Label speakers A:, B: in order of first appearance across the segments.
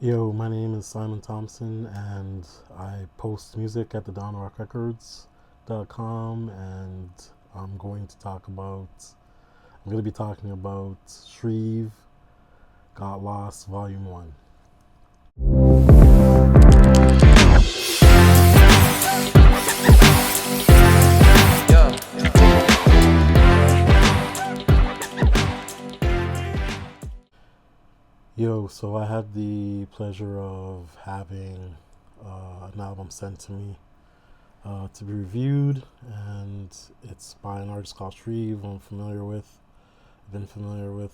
A: Yo, my name is Simon Thompson, and I post music at the downrockrecords.com, and I'm going to be talking about Shreve Got Lost Volume 1. Yo, so I had the pleasure of having an album sent to me to be reviewed, and it's by an artist called Shreve, I'm familiar with. I've been familiar with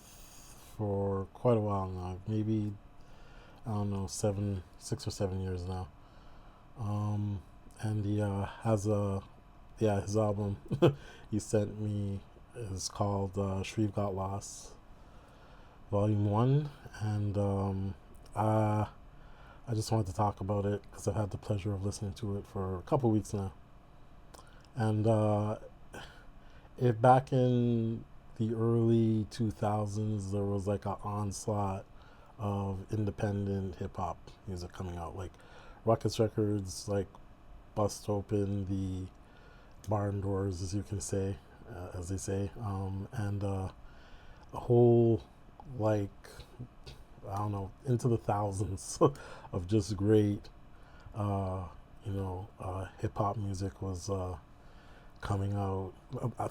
A: for quite a while now. Maybe, I don't know, 6 or 7 years now. Um, and he has his album he sent me is called Shreve Got Lost, Volume 1. And I just wanted to talk about it because I've had the pleasure of listening to it for a couple weeks now. And if back in the early 2000s, there was like an onslaught of independent hip hop music coming out. Like Ruckus Records, like bust open the barn doors, as you can say, as they say, and a whole like I don't know into the thousands of just great, hip hop music was coming out.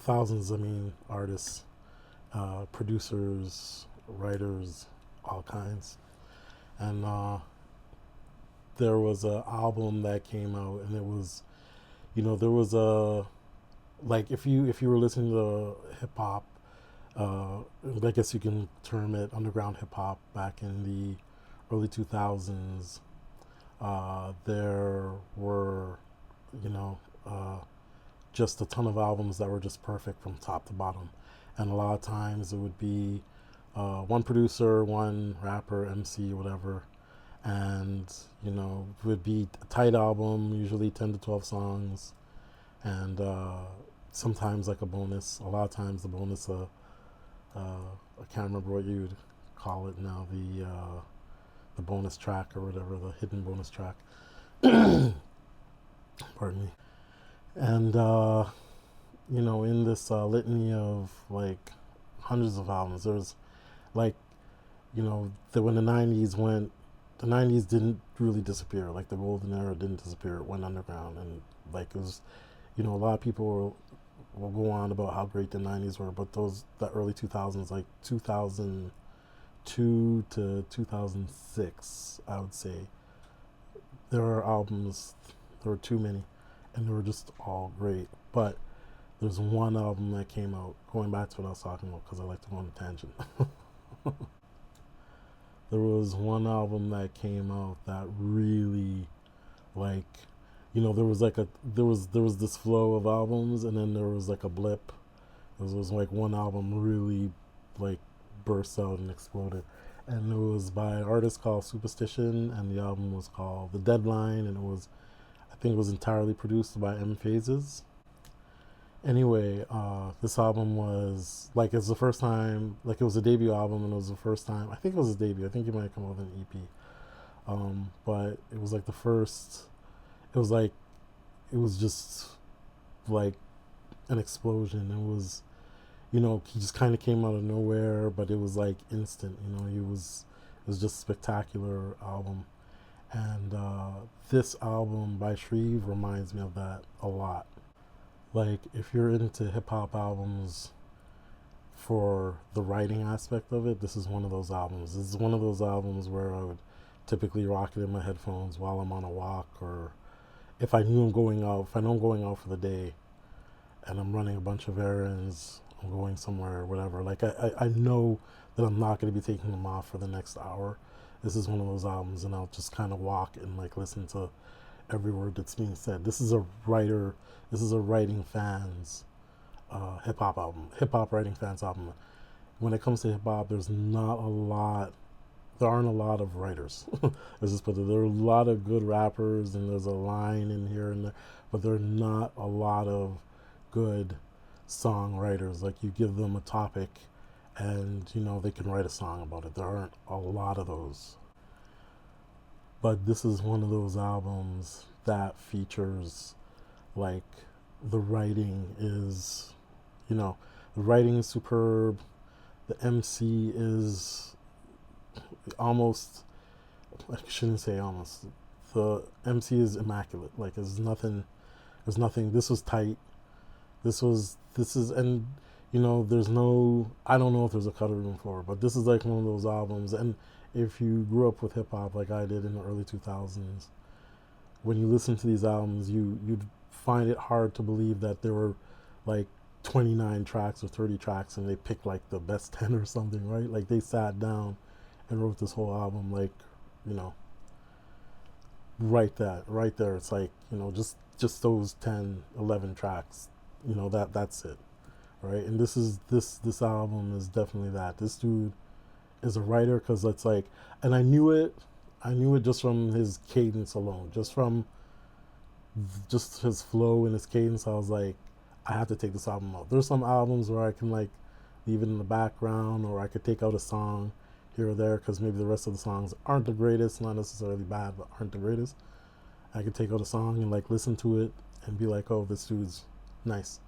A: Thousands, I mean, artists, producers, writers, all kinds. And there was an album that came out, and it was, there was a like if you were listening to hip hop, I guess you can term it underground hip hop back in the early 2000s. There were, you know, uh, just a ton of albums that were just perfect from top to bottom. And a lot of times it would be one producer, one rapper, MC, whatever. And, it would be a tight album, usually 10 to 12 songs. And sometimes like a bonus. A lot of times the bonus, I can't remember what you'd call it now, the bonus track or whatever, the hidden bonus track. Pardon me. And in this litany of like hundreds of albums, there's like when the '90s didn't really disappear. Like the golden era didn't disappear; it went underground, and like it was, a lot of people will go on about how great the '90s were, but the early 2000s, like 2002 to 2006, I would say there were albums, there were too many, and they were just all great. But there's one album that came out, going back to what I was talking about, because I like to go on a tangent. There was one album that came out that really, like, there was this flow of albums, and then there was like a blip. There was like one album really, like, burst out and exploded, and it was by an artist called Superstition, and the album was called The Deadline, and I think it was entirely produced by M Phases. Anyway, this album was like it's the first time, like it was a debut album, and it was the first time. I think it was a debut. I think it might come out with an EP. But it was like the first. It was like it was just like an explosion. He just kind of came out of nowhere, but it was like instant. It was just a spectacular album, and this album by Shreve reminds me of that a lot. Like if you're into hip hop albums for the writing aspect of it, this is one of those albums. This is one of those albums where I would typically rock it in my headphones while I'm on a walk, or if I know I'm going out for the day and I'm running a bunch of errands, I'm going somewhere or whatever. Like I know that I'm not going to be taking them off for the next hour. This is one of those albums, and I'll just kind of walk and like listen to every word that's being said. This is a writing fans hip hop writing fans album. When it comes to hip hop, there aren't a lot of writers. Let's just put it, there are a lot of good rappers, and there's a line in here and there, but there are not a lot of good songwriters. Like you give them a topic, and they can write a song about it. There aren't a lot of those. but this is one of those albums that features like the writing is, you know, the writing is superb. The MC is almost, I shouldn't say almost. The MC is immaculate. Like there's nothing. This was tight. This is, and you know, there's no, I don't know if there's a cutting room floor, but this is like one of those albums. And if you grew up with hip hop like I did in the early 2000s, when you listen to these albums, you'd find it hard to believe that there were like 29 tracks or 30 tracks and they picked like the best 10 or something, right? Like they sat down and wrote this whole album, like, you know, right there. It's like, you know, just those 10, 11 tracks, you know, that's it, right? And this album is definitely that. This dude is a writer, because it's like, and I knew it just from his cadence alone, just from just his flow and his cadence. I was like, I have to take this album out. There's some albums where I can like leave it in the background, or I could take out a song here or there because maybe the rest of the songs aren't the greatest, not necessarily bad, but aren't the greatest. I could take out a song and like listen to it and be like, oh, this dude's nice.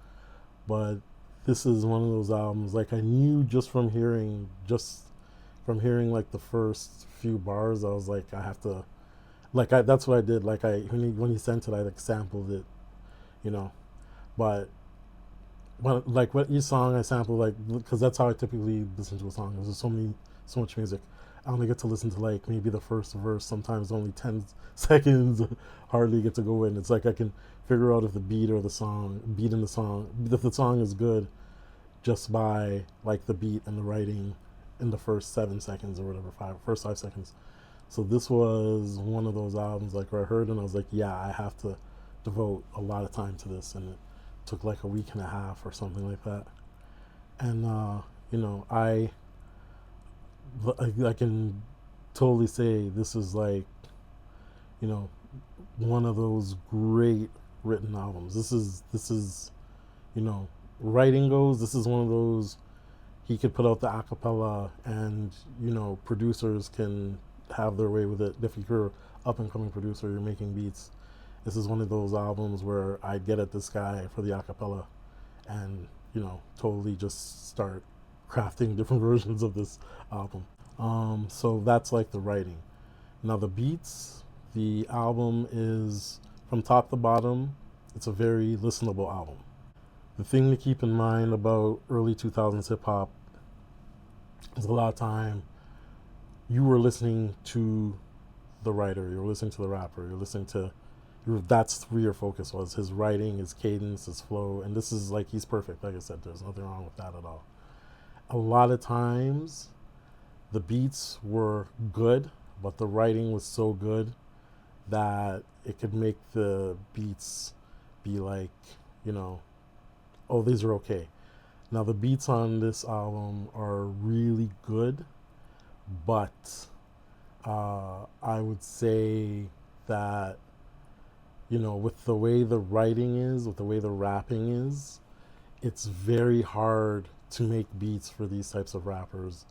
A: But this is one of those albums, like I knew just from hearing like the first few bars, I was like, I have to, like, that's what I did. Like when he sent it, I like sampled it, you know. But when, like, what each song I sample, like, because that's how I typically listen to a song. There's so much music. I only get to listen to like maybe the first verse, sometimes only 10 seconds, hardly get to go in. It's like I can figure out if the beat in the song, if the song is good just by like the beat and the writing in the first 7 seconds or whatever, first 5 seconds. So this was one of those albums like where I heard it and I was like, yeah, I have to devote a lot of time to this. And it took like a week and a half or something like that. And you know, I can totally say this is like, you know, one of those great written albums. This is, you know, writing goes, this is one of those, he could put out the acapella and, you know, producers can have their way with it. If you're up and coming producer, you're making beats, this is one of those albums where I'd get at this guy for the acapella and, you know, totally just start crafting different versions of this album. So that's like the writing. Now the beats, the album is from top to bottom, it's a very listenable album. The thing to keep in mind about early 2000s hip hop is a lot of time you were listening to the writer, you were listening to the rapper, you're listening to, that's where your focus was, his writing, his cadence, his flow. And this is like, he's perfect. Like I said, there's nothing wrong with that at all. A lot of times the beats were good, but the writing was so good that it could make the beats be like, you know, oh, these are okay. Now the beats on this album are really good, but I would say that, you know, with the way the writing is, with the way the rapping is, it's very hard to make beats for these types of rappers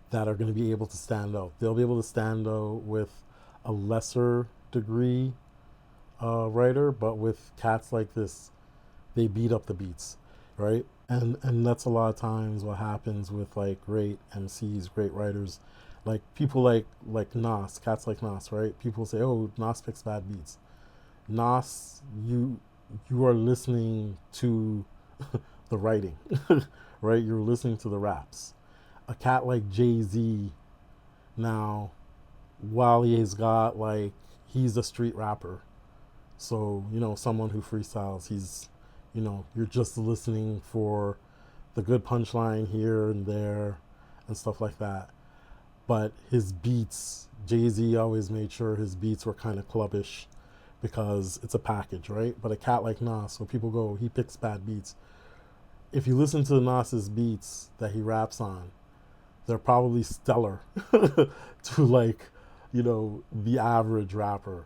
A: that are going to be able to stand out. They'll be able to stand out with a lesser degree writer, but with cats like this, they beat up the beats, right? And that's a lot of times what happens with like great MCs, great writers, like people like Nas, cats like Nas, right? People say, oh, Nas picks bad beats. Nas, you are listening to the writing, right? You're listening to the raps. A cat like Jay-Z, now, while he's got like, he's a street rapper, so, you know, someone who freestyles, he's, you know, you're just listening for the good punchline here and there and stuff like that. But his beats, Jay-Z always made sure his beats were kind of clubbish because it's a package, right? But a cat like Nas, so people go, he picks bad beats. If you listen to Nas's beats that he raps on, they're probably stellar to like, you know, the average rapper.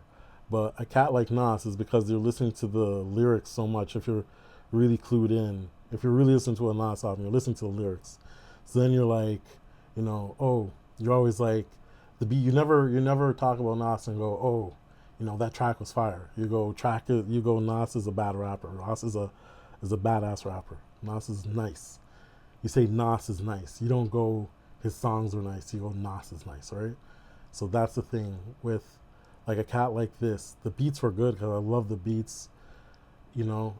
A: But a cat like Nas is because you're listening to the lyrics so much. If you're really clued in, if you're really listening to a Nas album, you're listening to the lyrics. So then you're like, you know, oh, you're always like, the beat. You never talk about Nas and go, oh, that track was fire. You go Nas is a bad rapper. Nas is a badass rapper. Nas is nice. You say Nas is nice. You don't go his songs are nice. You go Nas is nice, right? So that's the thing with like a cat like this. The beats were good because I love the beats. You know,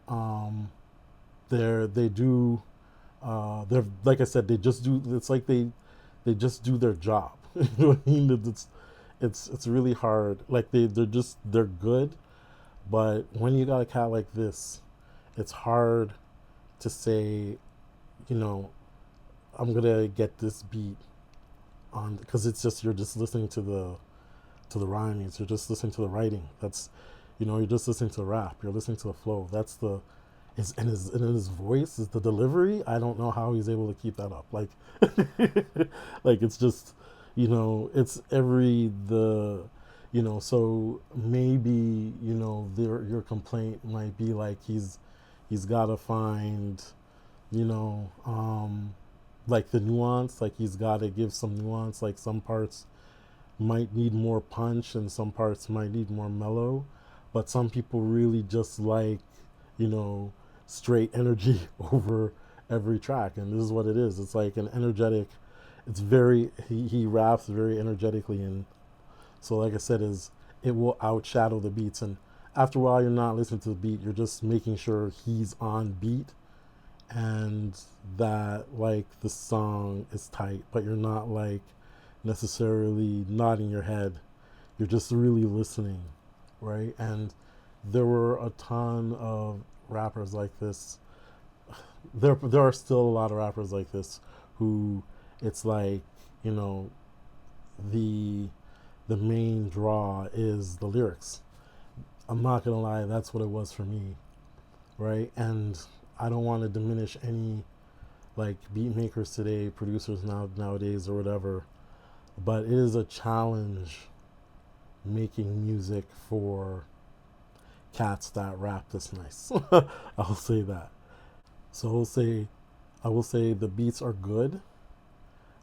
A: they do. They're like I said. They just do. It's like they just do their job. You know what I mean? It's really hard. Like they're good, but when you got a cat like this, it's hard to say, you know, I'm gonna get this beat on because it's just you're just listening to the rhymings. You're just listening to the writing. That's you're just listening to the rap. You're listening to the flow. That's the his voice is the delivery. I don't know how he's able to keep that up. Like like it's just it's every the so maybe your complaint might be like he's got to find you know like the nuance, like he's got to give some nuance, like some parts might need more punch and some parts might need more mellow, but some people really just like you know straight energy over every track, and this is what it is. It's like an energetic. It's very he raps very energetically, and so like I said, is it will outshadow the beats, and after a while you're not listening to the beat, you're just making sure he's on beat and that like the song is tight, but you're not like necessarily nodding your head. You're just really listening, right? And there were a ton of rappers like this. There are still a lot of rappers like this who it's like you know the the main draw is the lyrics. I'm not gonna lie, that's what it was for me, right? And I don't want to diminish any like beat makers today, producers nowadays or whatever, but it is a challenge making music for cats that rap this nice. I'll say that. So I will say the beats are good,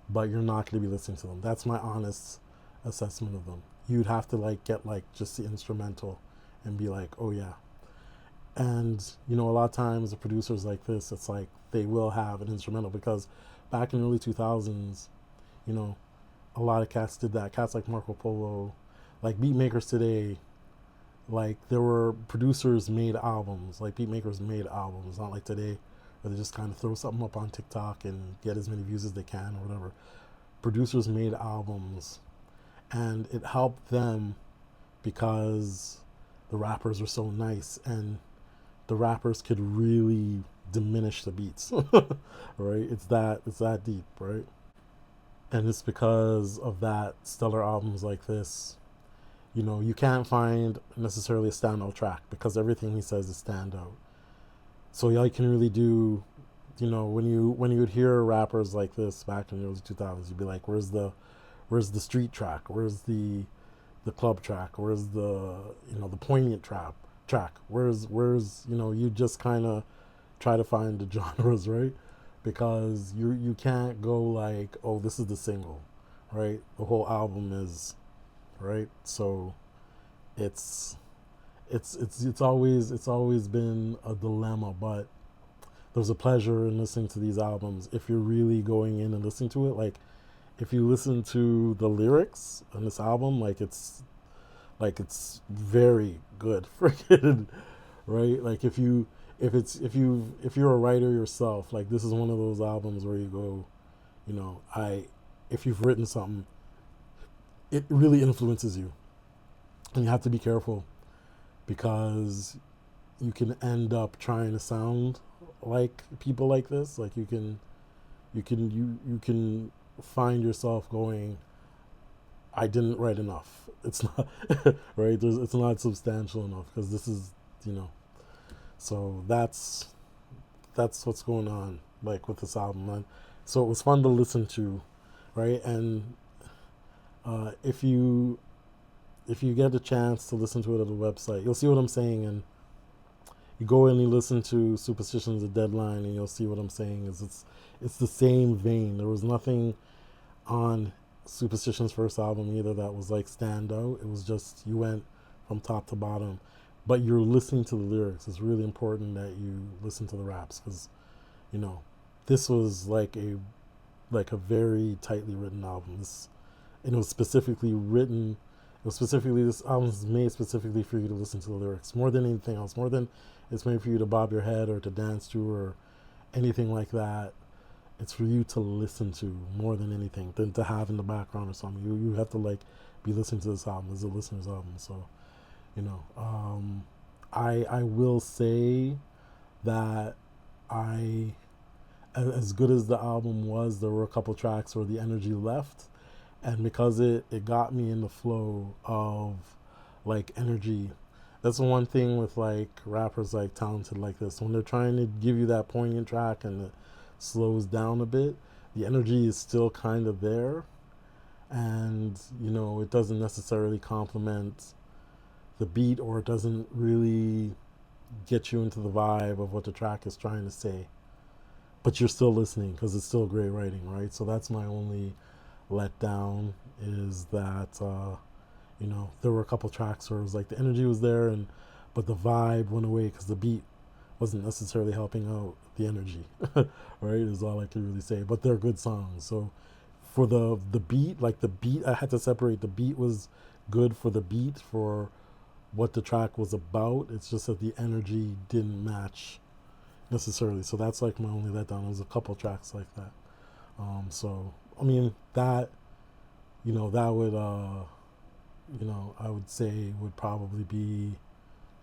A: but you're not going to be listening to them. That's my honest assessment of them. You'd have to like get like just the instrumental and be like, oh yeah. And a lot of times the producers like this, it's like they will have an instrumental because back in the early 2000s, you know, a lot of cats did that. Cats like Marco Polo, like beat makers today, like there were producers made albums, like beat makers made albums, not like today where they just kind of throw something up on TikTok and get as many views as they can or whatever. Producers made albums and it helped them because the rappers were so nice and the rappers could really diminish the beats. Right? It's that deep, right? And it's because of that stellar albums like this. You can't find necessarily a standout track because everything he says is standout. So all you can really do, when you would hear rappers like this back in the early 2000s, you'd be like, where's the street track? Where's the club track? Where's the poignant track? Where's you just kind of try to find the genres, right? Because you can't go like, oh, this is the single, right? The whole album is, right? So it's always been a dilemma, but there's a pleasure in listening to these albums if you're really going in and listening to it. Like if you listen to the lyrics on this album, it's very good, freaking right. Like if you're a writer yourself, like this is one of those albums where you go, I if you've written something, it really influences you, and you have to be careful because you can end up trying to sound like people like this. Like you can find yourself going, I didn't write enough. It's not right. It's not substantial enough because this is So that's what's going on like with this album, man. So it was fun to listen to, right? And if you get a chance to listen to it at the website, you'll see what I'm saying, and you go in and you listen to Superstition's A Deadline, and you'll see what I'm saying. Is it's the same vein. There was nothing on Superstition's first album either that was like stand out. It was just you went from top to bottom, but you're listening to the lyrics. It's really important that you listen to the raps because you know this was like a very tightly written album. This and it was specifically written. It was specifically this album was made specifically for you to listen to the lyrics more than anything else. More than it's made for you to bob your head or to dance to or anything like that. It's for you to listen to more than anything than to have in the background or something. You have to like be listening to this album. It's a listener's album, so you know. I will say that I as good as the album was, there were a couple tracks where the energy left, and because it got me in the flow of like energy. That's the one thing with like rappers like talented like this, when they're trying to give you that poignant track and it slows down a bit, the energy is still kind of there, and you know it doesn't necessarily complement the beat, or it doesn't really get you into the vibe of what the track is trying to say, but you're still listening because it's still great writing, right? So that's my only letdown, is that you know there were a couple tracks where it was like the energy was there, and but the vibe went away because the beat wasn't necessarily helping out the energy. Right, is all I can really say, but they're good songs. So for the beat, like the beat, I had to separate. The beat was good for the beat, for what the track was about. It's just that the energy didn't match necessarily. So that's like my only letdown. There's a couple tracks like that. So I mean that, you know, that would you know, I would say would probably be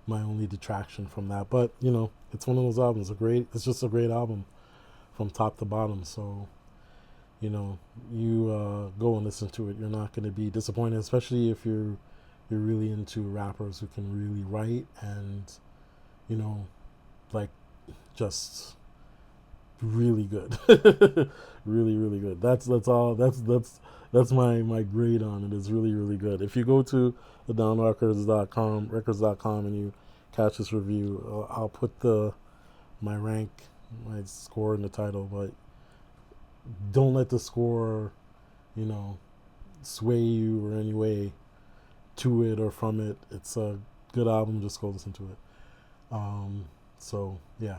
A: my only detraction from that. But you know, it's one of those albums. It's just a great album from top to bottom. So you know, you go and listen to it. You're not going to be disappointed, especially if you're really into rappers who can really write and you know, like just really good. Really good. That's all. That's my grade on it. Is really good. If you go to the records.com and you catch this review, I'll put my rank, my score in the title, but don't let the score, you know, sway you or any way to it or from it. It's a good album. Just go listen to it. So yeah.